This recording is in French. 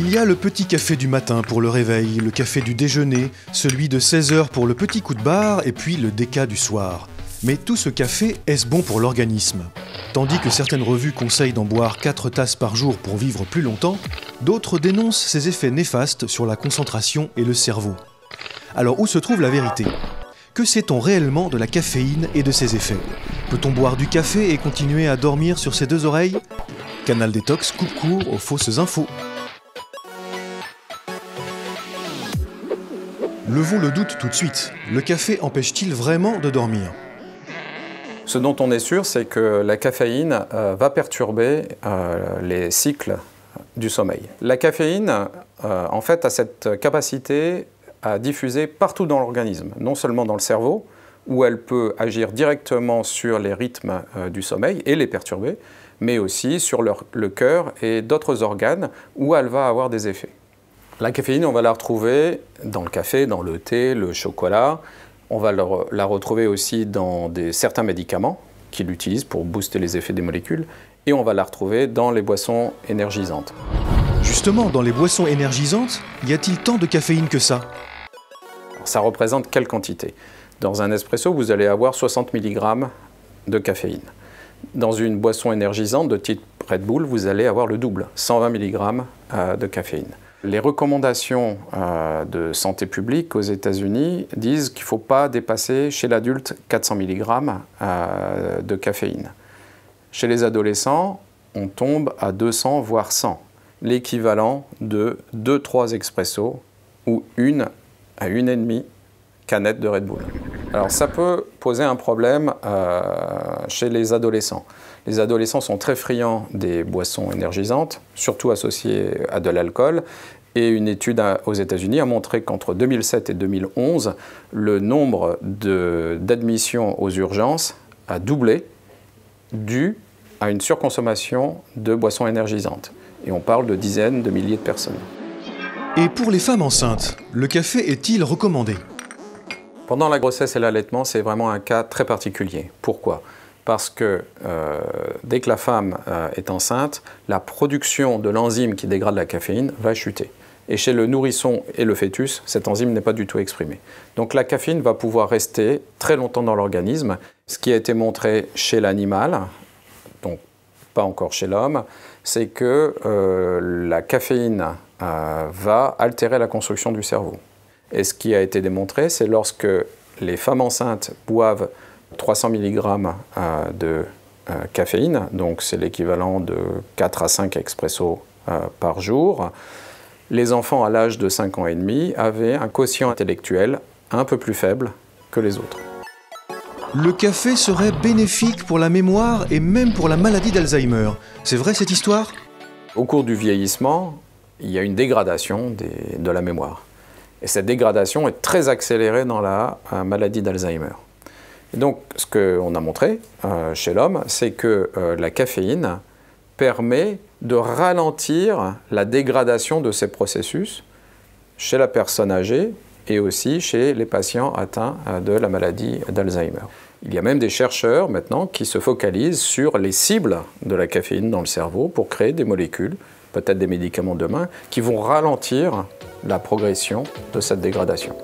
Il y a le petit café du matin pour le réveil, le café du déjeuner, celui de 16 h pour le petit coup de barre et puis le déca du soir. Mais tout ce café, est-ce bon pour l'organisme? Tandis que certaines revues conseillent d'en boire 4 tasses par jour pour vivre plus longtemps, d'autres dénoncent ses effets néfastes sur la concentration et le cerveau. Alors où se trouve la vérité? Que sait-on réellement de la caféine et de ses effets? Peut-on boire du café et continuer à dormir sur ses 2 oreilles? Canal Détox coupe court aux fausses infos. Levons le doute tout de suite. Le café empêche-t-il vraiment de dormir? Ce dont on est sûr, c'est que la caféine va perturber les cycles du sommeil. La caféine, en fait, a cette capacité à diffuser partout dans l'organisme, non seulement dans le cerveau, où elle peut agir directement sur les rythmes du sommeil et les perturber, mais aussi sur le cœur et d'autres organes où elle va avoir des effets. La caféine, on va la retrouver dans le café, dans le thé, le chocolat. On va la retrouver aussi dans certains médicaments qui l'utilisent pour booster les effets des molécules. Et on va la retrouver dans les boissons énergisantes. Justement, dans les boissons énergisantes, y a-t-il tant de caféine que ça? Alors, ça représente quelle quantité? Dans un espresso, vous allez avoir 60 mg de caféine. Dans une boisson énergisante de type Red Bull, vous allez avoir le double, 120 mg de caféine. Les recommandations de santé publique aux États-Unis disent qu'il ne faut pas dépasser chez l'adulte 400 mg de caféine. Chez les adolescents, on tombe à 200 voire 100, l'équivalent de 2-3 expressos ou 1 à 1,5 canette de Red Bull. Alors ça peut poser un problème chez les adolescents. Les adolescents sont très friands des boissons énergisantes, surtout associées à de l'alcool. Et une étude aux États-Unis a montré qu'entre 2007 et 2011, le nombre d'admissions aux urgences a doublé dû à une surconsommation de boissons énergisantes. Et on parle de dizaines de milliers de personnes. Et pour les femmes enceintes, le café est-il recommandé? Pendant la grossesse et l'allaitement, c'est vraiment un cas très particulier. Pourquoi? Parce que dès que la femme est enceinte, la production de l'enzyme qui dégrade la caféine va chuter. Et chez le nourrisson et le fœtus, cette enzyme n'est pas du tout exprimée. Donc la caféine va pouvoir rester très longtemps dans l'organisme. Ce qui a été montré chez l'animal, donc pas encore chez l'homme, c'est que la caféine va altérer la construction du cerveau. Et ce qui a été démontré, c'est lorsque les femmes enceintes boivent 300 mg de caféine, donc c'est l'équivalent de 4 à 5 expressos par jour. Les enfants à l'âge de 5 ans et demi avaient un quotient intellectuel un peu plus faible que les autres. Le café serait bénéfique pour la mémoire et même pour la maladie d'Alzheimer. C'est vrai cette histoire? Au cours du vieillissement, il y a une dégradation de la mémoire. Et cette dégradation est très accélérée dans la maladie d'Alzheimer. Et donc, ce qu'on a montré chez l'homme, c'est que la caféine permet de ralentir la dégradation de ces processus chez la personne âgée et aussi chez les patients atteints de la maladie d'Alzheimer. Il y a même des chercheurs maintenant qui se focalisent sur les cibles de la caféine dans le cerveau pour créer des molécules, peut-être des médicaments demain, qui vont ralentir la progression de cette dégradation.